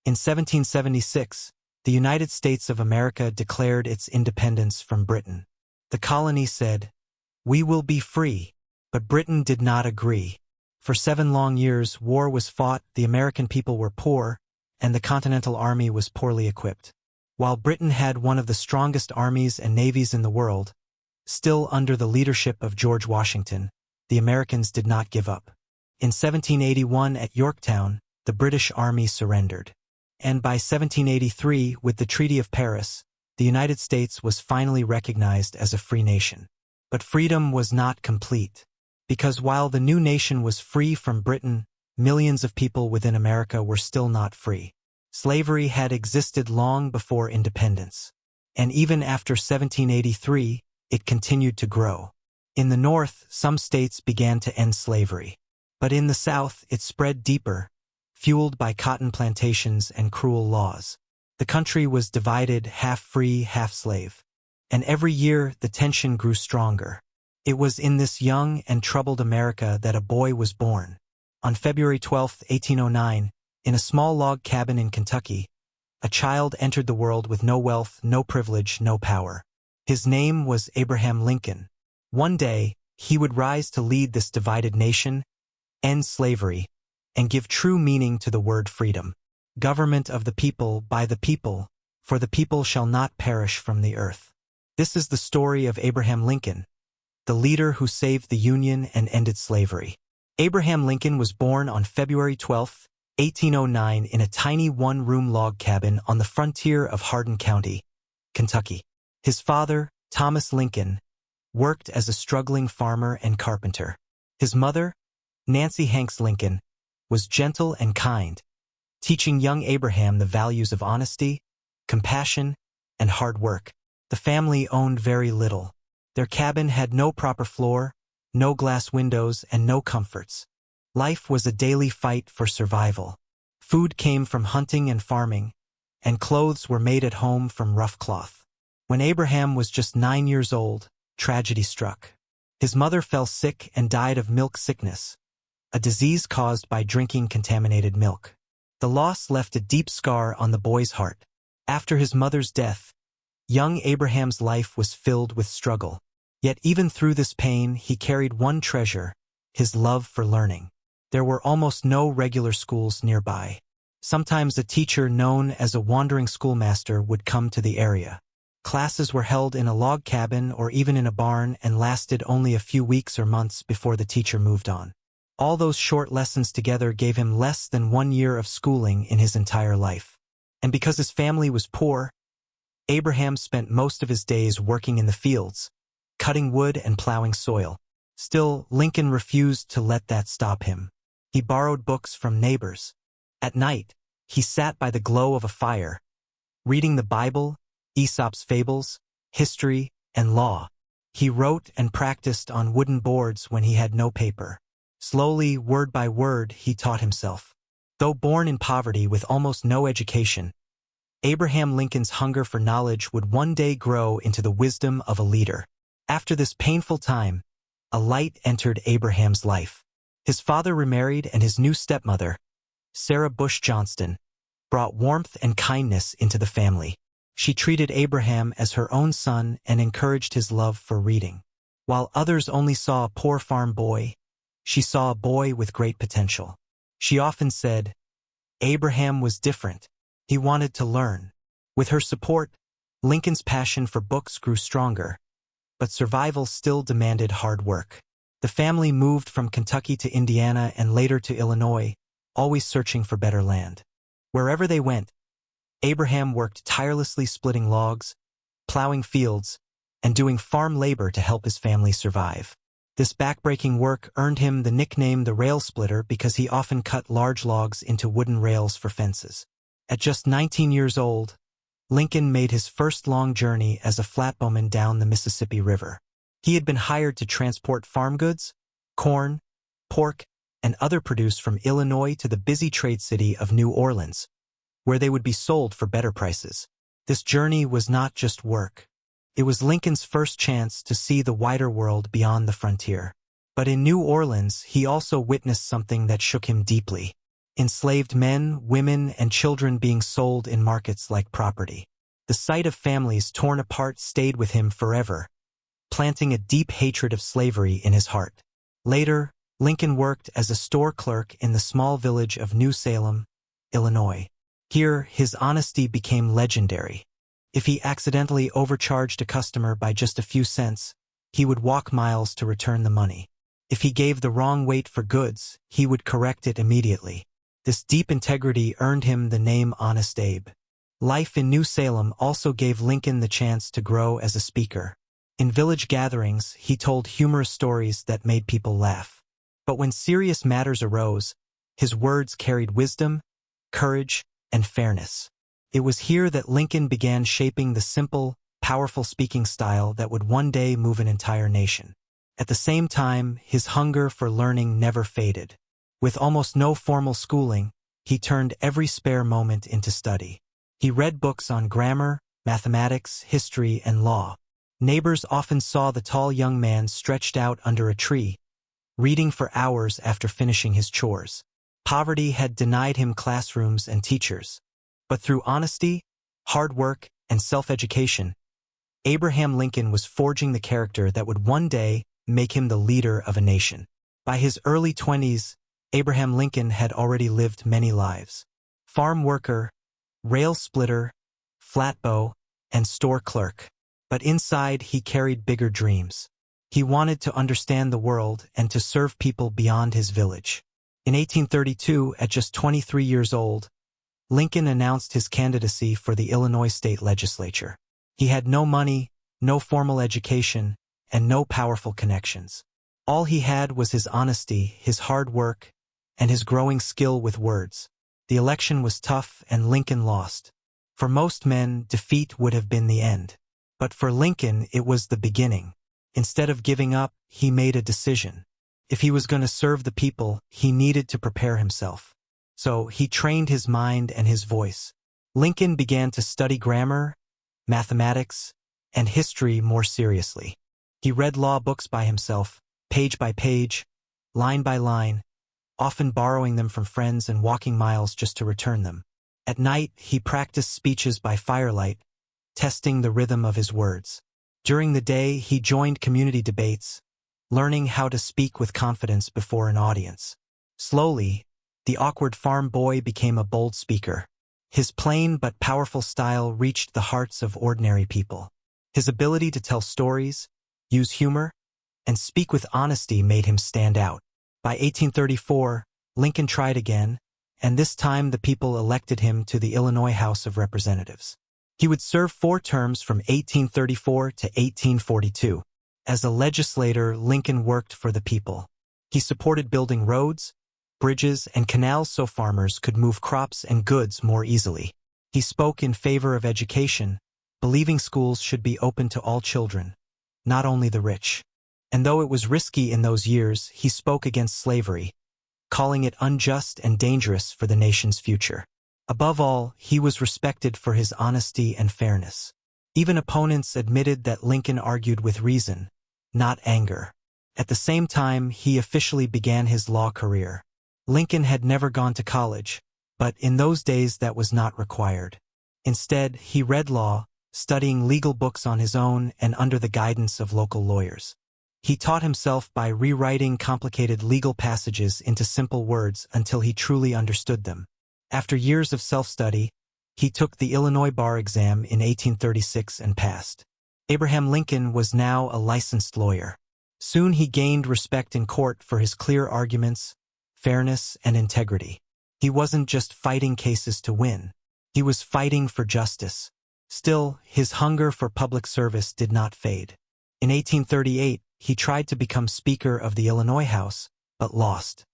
In 1776, the United States of America declared its independence from Britain. The colony said, "We will be free," but Britain did not agree. For 7 long years, war was fought, the American people were poor, and the Continental Army was poorly equipped. While Britain had one of the strongest armies and navies in the world, still under the leadership of George Washington, the Americans did not give up. In 1781 at Yorktown, the British Army surrendered. And by 1783, with the Treaty of Paris, the United States was finally recognized as a free nation. But freedom was not complete, because while the new nation was free from Britain, millions of people within America were still not free. Slavery had existed long before independence, and even after 1783, it continued to grow. In the North, some states began to end slavery, but in the South, it spread deeper, fueled by cotton plantations and cruel laws. The country was divided, half free, half slave, and every year the tension grew stronger. It was in this young and troubled America that a boy was born. On February 12, 1809, in a small log cabin in Kentucky, a child entered the world with no wealth, no privilege, no power. His name was Abraham Lincoln. One day, he would rise to lead this divided nation, end slavery, and give true meaning to the word freedom. Government of the people, by the people, for the people shall not perish from the earth. This is the story of Abraham Lincoln, the leader who saved the Union and ended slavery. Abraham Lincoln was born on February 12, 1809 in a tiny one-room log cabin on the frontier of Hardin County, Kentucky. His father, Thomas Lincoln, worked as a struggling farmer and carpenter. His mother, Nancy Hanks Lincoln, was gentle and kind, teaching young Abraham the values of honesty, compassion, and hard work. The family owned very little. Their cabin had no proper floor, no glass windows, and no comforts. Life was a daily fight for survival. Food came from hunting and farming, and clothes were made at home from rough cloth. When Abraham was just 9 years old, tragedy struck. His mother fell sick and died of milk sickness, a disease caused by drinking contaminated milk. The loss left a deep scar on the boy's heart. After his mother's death, young Abraham's life was filled with struggle. Yet even through this pain, he carried one treasure, his love for learning. There were almost no regular schools nearby. Sometimes a teacher known as a wandering schoolmaster would come to the area. Classes were held in a log cabin or even in a barn and lasted only a few weeks or months before the teacher moved on. All those short lessons together gave him less than 1 year of schooling in his entire life. And because his family was poor, Abraham spent most of his days working in the fields, cutting wood and plowing soil. Still, Lincoln refused to let that stop him. He borrowed books from neighbors. At night, he sat by the glow of a fire, reading the Bible, Aesop's fables, history, and law. He wrote and practiced on wooden boards when he had no paper. Slowly, word by word, he taught himself. Though born in poverty with almost no education, Abraham Lincoln's hunger for knowledge would one day grow into the wisdom of a leader. After this painful time, a light entered Abraham's life. His father remarried, and his new stepmother, Sarah Bush Johnston, brought warmth and kindness into the family. She treated Abraham as her own son and encouraged his love for reading. While others only saw a poor farm boy, she saw a boy with great potential. She often said, Abraham was different. He wanted to learn. With her support, Lincoln's passion for books grew stronger, but survival still demanded hard work. The family moved from Kentucky to Indiana and later to Illinois, always searching for better land. Wherever they went, Abraham worked tirelessly splitting logs, plowing fields, and doing farm labor to help his family survive. This backbreaking work earned him the nickname the rail splitter because he often cut large logs into wooden rails for fences. At just 19 years old, Lincoln made his first long journey as a flatboatman down the Mississippi River. He had been hired to transport farm goods, corn, pork, and other produce from Illinois to the busy trade city of New Orleans, where they would be sold for better prices. This journey was not just work. It was Lincoln's first chance to see the wider world beyond the frontier. But in New Orleans, he also witnessed something that shook him deeply. enslaved men, women, and children being sold in markets like property. The sight of families torn apart stayed with him forever, planting a deep hatred of slavery in his heart. Later, Lincoln worked as a store clerk in the small village of New Salem, Illinois. Here, his honesty became legendary. If he accidentally overcharged a customer by just a few cents, he would walk miles to return the money. If he gave the wrong weight for goods, he would correct it immediately. This deep integrity earned him the name Honest Abe. Life in New Salem also gave Lincoln the chance to grow as a speaker. In village gatherings, he told humorous stories that made people laugh. But when serious matters arose, his words carried wisdom, courage, and fairness. It was here that Lincoln began shaping the simple, powerful speaking style that would one day move an entire nation. At the same time, his hunger for learning never faded. With almost no formal schooling, he turned every spare moment into study. He read books on grammar, mathematics, history, and law. Neighbors often saw the tall young man stretched out under a tree, reading for hours after finishing his chores. Poverty had denied him classrooms and teachers. But through honesty, hard work, and self-education, Abraham Lincoln was forging the character that would one day make him the leader of a nation. By his early 20s, Abraham Lincoln had already lived many lives. Farm worker, rail splitter, flatbow, and store clerk. But inside he carried bigger dreams. He wanted to understand the world and to serve people beyond his village. In 1832, at just 23 years old, Lincoln announced his candidacy for the Illinois state legislature. He had no money, no formal education, and no powerful connections. All he had was his honesty, his hard work, and his growing skill with words. The election was tough and Lincoln lost. For most men, defeat would have been the end. But for Lincoln, it was the beginning. Instead of giving up, he made a decision. If he was going to serve the people, he needed to prepare himself. So he trained his mind and his voice. Lincoln began to study grammar, mathematics, and history more seriously. He read law books by himself, page by page, line by line, often borrowing them from friends and walking miles just to return them. At night, he practiced speeches by firelight, testing the rhythm of his words. During the day, he joined community debates, learning how to speak with confidence before an audience. Slowly, the awkward farm boy became a bold speaker. His plain but powerful style reached the hearts of ordinary people. His ability to tell stories, use humor, and speak with honesty made him stand out. By 1834, Lincoln tried again, and this time the people elected him to the Illinois House of Representatives. He would serve 4 terms from 1834 to 1842. As a legislator, Lincoln worked for the people. He supported building roads, bridges, and canals so farmers could move crops and goods more easily. He spoke in favor of education, believing schools should be open to all children, not only the rich. And though it was risky in those years, he spoke against slavery, calling it unjust and dangerous for the nation's future. Above all, he was respected for his honesty and fairness. Even opponents admitted that Lincoln argued with reason, not anger. At the same time, he officially began his law career. Lincoln had never gone to college, but in those days that was not required. Instead, he read law, studying legal books on his own and under the guidance of local lawyers. He taught himself by rewriting complicated legal passages into simple words until he truly understood them. After years of self-study, he took the Illinois bar exam in 1836 and passed. Abraham Lincoln was now a licensed lawyer. Soon he gained respect in court for his clear arguments, fairness, and integrity. He wasn't just fighting cases to win. He was fighting for justice. Still, his hunger for public service did not fade. In 1838, he tried to become Speaker of the Illinois House, but lost.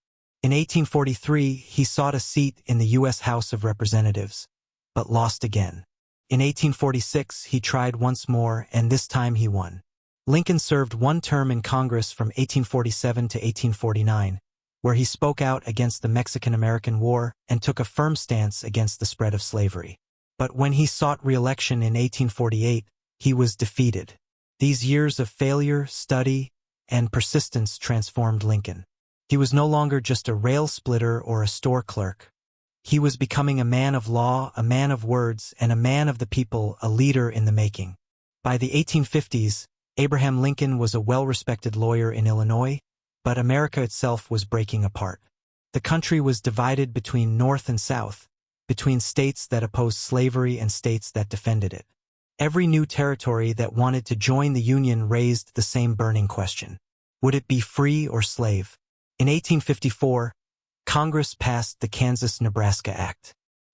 In 1843, he sought a seat in the U.S. House of Representatives, but lost again. In 1846, he tried once more, and this time he won. Lincoln served 1 term in Congress from 1847 to 1849, where he spoke out against the Mexican-American War and took a firm stance against the spread of slavery. But when he sought re-election in 1848, he was defeated. These years of failure, study, and persistence transformed Lincoln. He was no longer just a rail splitter or a store clerk. He was becoming a man of law, a man of words, and a man of the people, a leader in the making. By the 1850s, Abraham Lincoln was a well-respected lawyer in Illinois, but America itself was breaking apart. The country was divided between North and South, between states that opposed slavery and states that defended it. Every new territory that wanted to join the Union raised the same burning question. Would it be free or slave? In 1854, Congress passed the Kansas-Nebraska Act.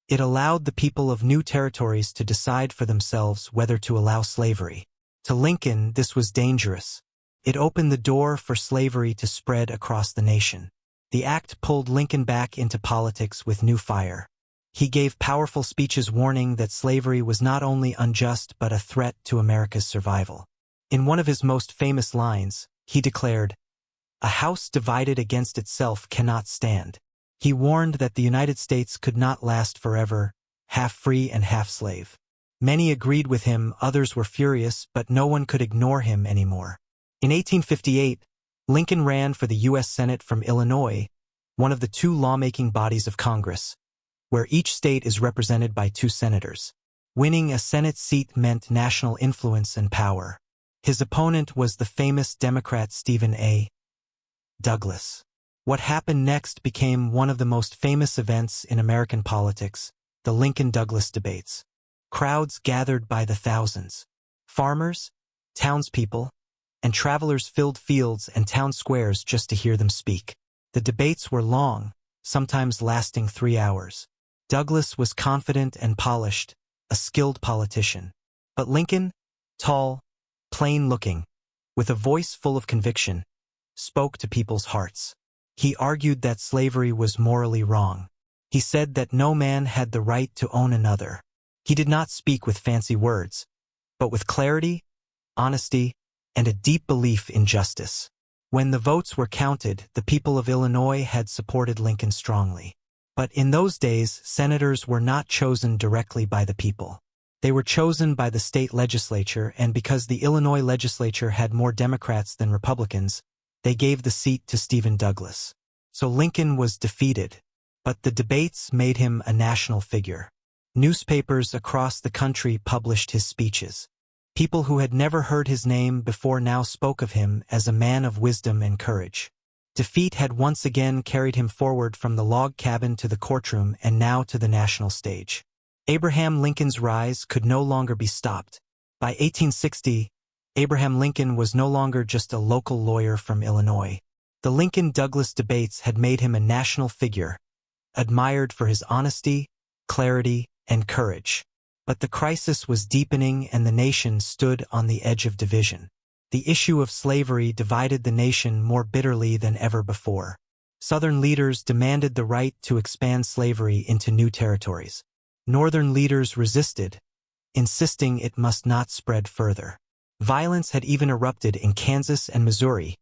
It allowed the people of new territories to decide for themselves whether to allow slavery. To Lincoln, this was dangerous. It opened the door for slavery to spread across the nation. The act pulled Lincoln back into politics with new fire. He gave powerful speeches warning that slavery was not only unjust but a threat to America's survival. In one of his most famous lines, he declared, "A house divided against itself cannot stand." He warned that the United States could not last forever, half free and half slave. Many agreed with him, others were furious, but no one could ignore him anymore. In 1858, Lincoln ran for the U.S. Senate from Illinois, one of the two lawmaking bodies of Congress, where each state is represented by 2 senators. Winning a Senate seat meant national influence and power. His opponent was the famous Democrat Stephen A. Douglas. What happened next became one of the most famous events in American politics, the Lincoln-Douglas debates. Crowds gathered by the thousands. Farmers, townspeople, and travelers filled fields and town squares just to hear them speak. The debates were long, sometimes lasting 3 hours. Douglas was confident and polished, a skilled politician. But Lincoln, tall, plain-looking, with a voice full of conviction, spoke to people's hearts. He argued that slavery was morally wrong. He said that no man had the right to own another. He did not speak with fancy words, but with clarity, honesty, and a deep belief in justice. When the votes were counted, the people of Illinois had supported Lincoln strongly. But in those days, senators were not chosen directly by the people. They were chosen by the state legislature, and because the Illinois legislature had more Democrats than Republicans, they gave the seat to Stephen Douglas. So Lincoln was defeated, but the debates made him a national figure. Newspapers across the country published his speeches. People who had never heard his name before now spoke of him as a man of wisdom and courage. Defeat had once again carried him forward from the log cabin to the courtroom and now to the national stage. Abraham Lincoln's rise could no longer be stopped. By 1860, Abraham Lincoln was no longer just a local lawyer from Illinois. The Lincoln-Douglas debates had made him a national figure, admired for his honesty, clarity, and courage. But the crisis was deepening and the nation stood on the edge of division. The issue of slavery divided the nation more bitterly than ever before. Southern leaders demanded the right to expand slavery into new territories. Northern leaders resisted, insisting it must not spread further. Violence had even erupted in Kansas and Missouri,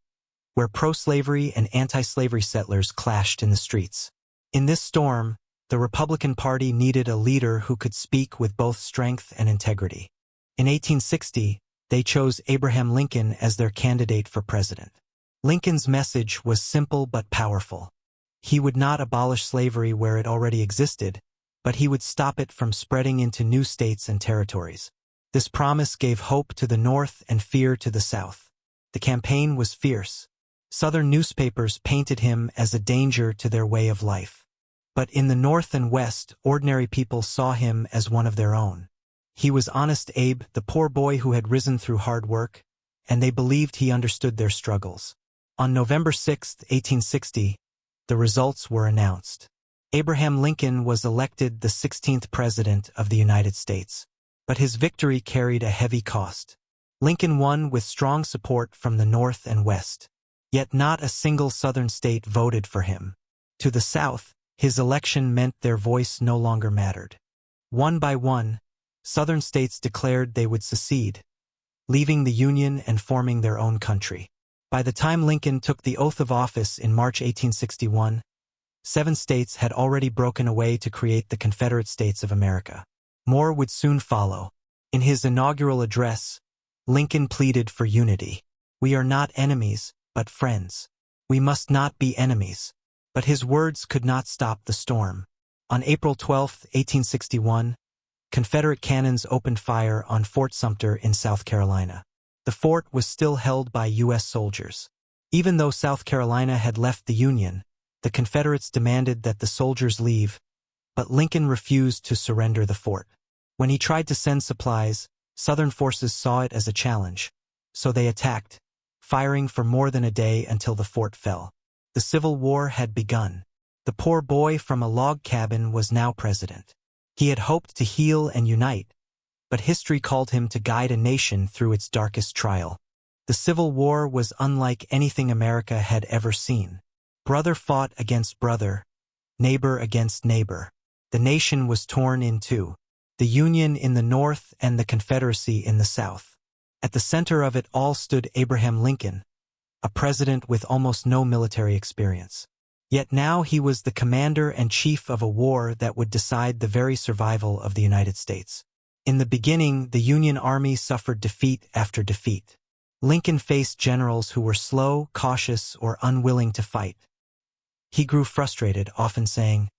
where pro-slavery and anti-slavery settlers clashed in the streets. In this storm, the Republican Party needed a leader who could speak with both strength and integrity. In 1860, they chose Abraham Lincoln as their candidate for president. Lincoln's message was simple but powerful. He would not abolish slavery where it already existed, but he would stop it from spreading into new states and territories. This promise gave hope to the North and fear to the South. The campaign was fierce. Southern newspapers painted him as a danger to their way of life. But in the North and West, ordinary people saw him as one of their own. He was Honest Abe, the poor boy who had risen through hard work, and they believed he understood their struggles. On November 6, 1860, the results were announced. Abraham Lincoln was elected the 16th President of the United States. But his victory carried a heavy cost. Lincoln won with strong support from the North and West. Yet not a single Southern state voted for him. To the South, his election meant their voice no longer mattered. One by one, Southern states declared they would secede, leaving the Union and forming their own country. By the time Lincoln took the oath of office in March 1861, 7 states had already broken away to create the Confederate States of America. More would soon follow. In his inaugural address, Lincoln pleaded for unity. "We are not enemies, but friends. "We must not be enemies." But his words could not stop the storm. On April 12, 1861, Confederate cannons opened fire on Fort Sumter in South Carolina. The fort was still held by U.S. soldiers. Even though South Carolina had left the Union, the Confederates demanded that the soldiers leave, but Lincoln refused to surrender the fort. When he tried to send supplies, Southern forces saw it as a challenge, so they attacked, firing for more than a day until the fort fell. The Civil War had begun. The poor boy from a log cabin was now president. He had hoped to heal and unite, but history called him to guide a nation through its darkest trial. The Civil War was unlike anything America had ever seen. Brother fought against brother, neighbor against neighbor. The nation was torn in two, the Union in the North and the Confederacy in the South. At the center of it all stood Abraham Lincoln, a president with almost no military experience. Yet now he was the commander and chief of a war that would decide the very survival of the United States. In the beginning, the Union Army suffered defeat after defeat. Lincoln faced generals who were slow, cautious, or unwilling to fight. He grew frustrated, often saying,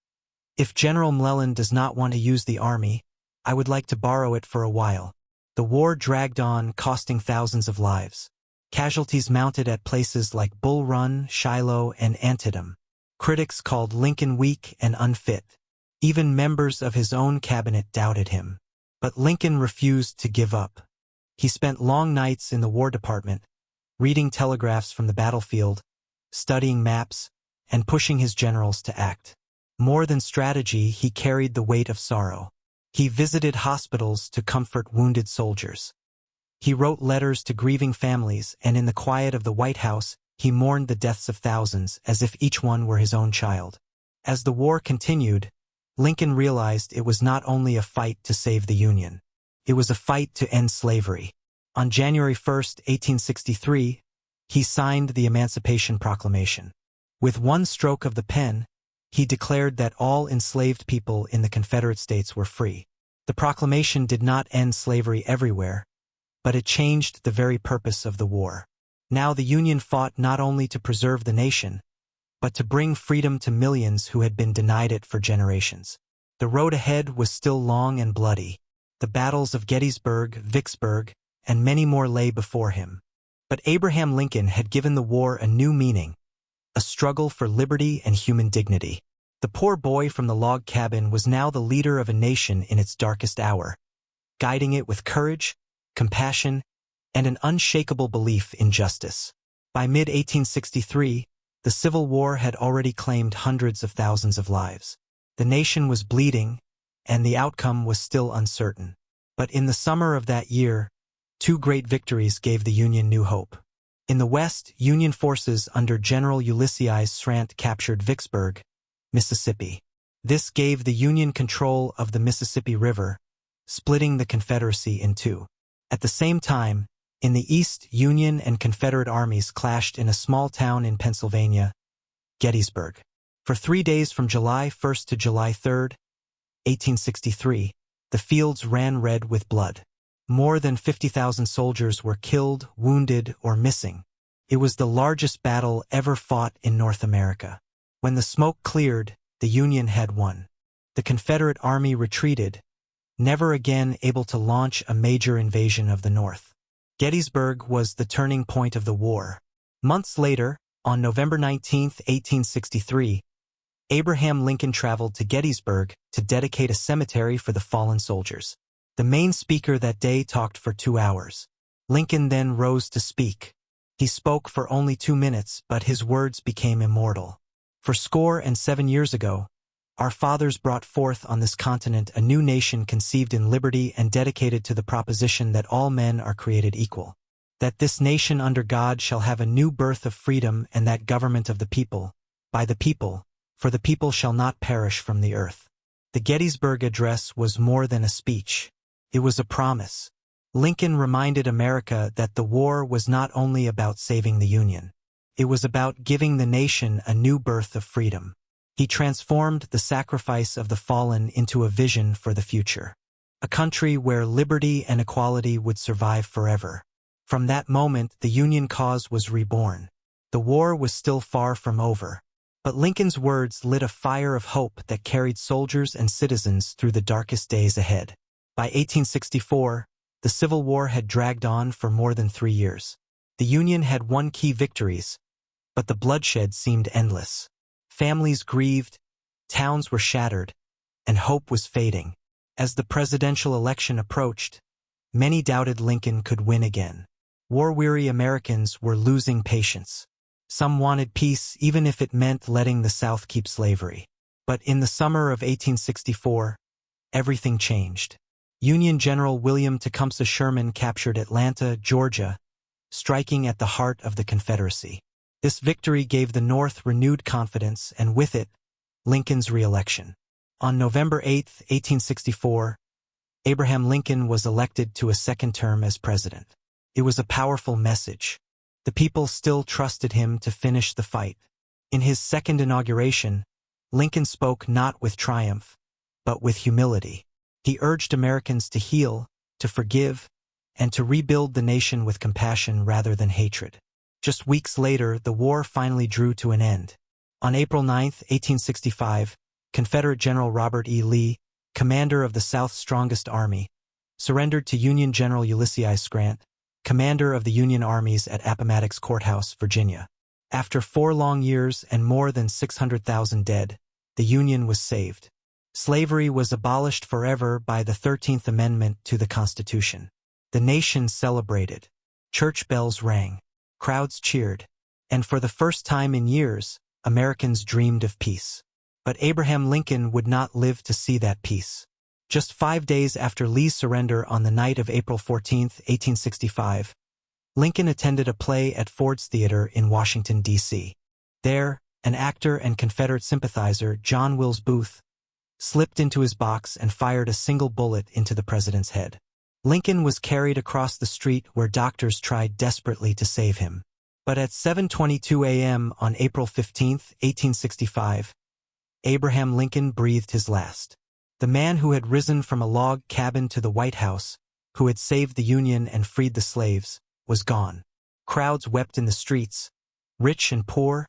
"If General McClellan does not want to use the army, I would like to borrow it for a while." The war dragged on, costing thousands of lives. Casualties mounted at places like Bull Run, Shiloh, and Antietam. Critics called Lincoln weak and unfit. Even members of his own cabinet doubted him. But Lincoln refused to give up. He spent long nights in the War Department, reading telegraphs from the battlefield, studying maps, and pushing his generals to act. More than strategy, he carried the weight of sorrow. He visited hospitals to comfort wounded soldiers. He wrote letters to grieving families, and in the quiet of the White House, he mourned the deaths of thousands as if each one were his own child. As the war continued, Lincoln realized it was not only a fight to save the Union. It was a fight to end slavery. On January 1, 1863, he signed the Emancipation Proclamation. With one stroke of the pen, he declared that all enslaved people in the Confederate States were free. The proclamation did not end slavery everywhere, but it changed the very purpose of the war. Now the Union fought not only to preserve the nation, but to bring freedom to millions who had been denied it for generations. The road ahead was still long and bloody. The battles of Gettysburg, Vicksburg, and many more lay before him. But Abraham Lincoln had given the war a new meaning, a struggle for liberty and human dignity. The poor boy from the log cabin was now the leader of a nation in its darkest hour, guiding it with courage, compassion, and an unshakable belief in justice. By mid-1863, the Civil War had already claimed hundreds of thousands of lives. The nation was bleeding, and the outcome was still uncertain. But in the summer of that year, two great victories gave the Union new hope. In the West, Union forces under General Ulysses S. Grant captured Vicksburg, Mississippi. This gave the Union control of the Mississippi River, splitting the Confederacy in two. At the same time, in the East, Union and Confederate armies clashed in a small town in Pennsylvania, Gettysburg. For 3 days from July 1 to July 3, 1863, the fields ran red with blood. More than 50,000 soldiers were killed, wounded, or missing. It was the largest battle ever fought in North America. When the smoke cleared, the Union had won. The Confederate Army retreated, never again able to launch a major invasion of the North. Gettysburg was the turning point of the war. Months later, on November 19, 1863, Abraham Lincoln traveled to Gettysburg to dedicate a cemetery for the fallen soldiers. The main speaker that day talked for 2 hours. Lincoln then rose to speak. He spoke for only 2 minutes, but his words became immortal. For 47 years ago, our fathers brought forth on this continent a new nation conceived in liberty and dedicated to the proposition that all men are created equal. That this nation under God shall have a new birth of freedom, and that government of the people, by the people, for the people shall not perish from the earth. The Gettysburg Address was more than a speech. It was a promise. Lincoln reminded America that the war was not only about saving the Union. It was about giving the nation a new birth of freedom. He transformed the sacrifice of the fallen into a vision for the future. A country where liberty and equality would survive forever. From that moment, the Union cause was reborn. The war was still far from over. But Lincoln's words lit a fire of hope that carried soldiers and citizens through the darkest days ahead. By 1864, the Civil War had dragged on for more than 3 years. The Union had won key victories, but the bloodshed seemed endless. Families grieved, towns were shattered, and hope was fading. As the presidential election approached, many doubted Lincoln could win again. War-weary Americans were losing patience. Some wanted peace even if it meant letting the South keep slavery. But in the summer of 1864, everything changed. Union General William Tecumseh Sherman captured Atlanta, Georgia, striking at the heart of the Confederacy. This victory gave the North renewed confidence, and with it, Lincoln's re-election. On November 8, 1864, Abraham Lincoln was elected to a second term as president. It was a powerful message. The people still trusted him to finish the fight. In his second inauguration, Lincoln spoke not with triumph, but with humility. He urged Americans to heal, to forgive, and to rebuild the nation with compassion rather than hatred. Just weeks later, the war finally drew to an end. On April 9, 1865, Confederate General Robert E. Lee, commander of the South's strongest army, surrendered to Union General Ulysses S. Grant, commander of the Union armies at Appomattox Courthouse, Virginia. After 4 long years and more than 600,000 dead, the Union was saved. Slavery was abolished forever by the 13th Amendment to the Constitution. The nation celebrated. Church bells rang. Crowds cheered. And for the first time in years, Americans dreamed of peace. But Abraham Lincoln would not live to see that peace. Just 5 days after Lee's surrender on the night of April 14, 1865, Lincoln attended a play at Ford's Theater in Washington, D.C. There, an actor and Confederate sympathizer, John Wilkes Booth, slipped into his box and fired a single bullet into the president's head. Lincoln was carried across the street where doctors tried desperately to save him. But at 7:22 a.m. on April 15, 1865, Abraham Lincoln breathed his last. The man who had risen from a log cabin to the White House, who had saved the Union and freed the slaves, was gone. Crowds wept in the streets. Rich and poor,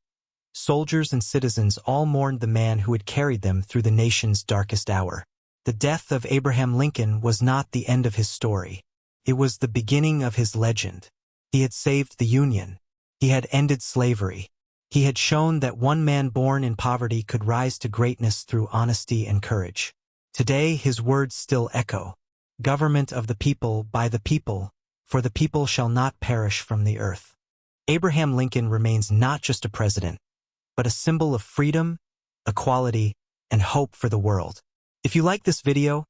soldiers and citizens all mourned the man who had carried them through the nation's darkest hour. The death of Abraham Lincoln was not the end of his story. It was the beginning of his legend. He had saved the Union. He had ended slavery. He had shown that one man born in poverty could rise to greatness through honesty and courage. Today, his words still echo. Government of the people, by the people, for the people shall not perish from the earth. Abraham Lincoln remains not just a president, but a symbol of freedom, equality, and hope for the world. If you like this video,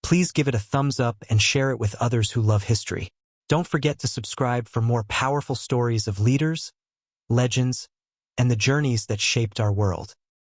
please give it a thumbs up and share it with others who love history. Don't forget to subscribe for more powerful stories of leaders, legends, and the journeys that shaped our world.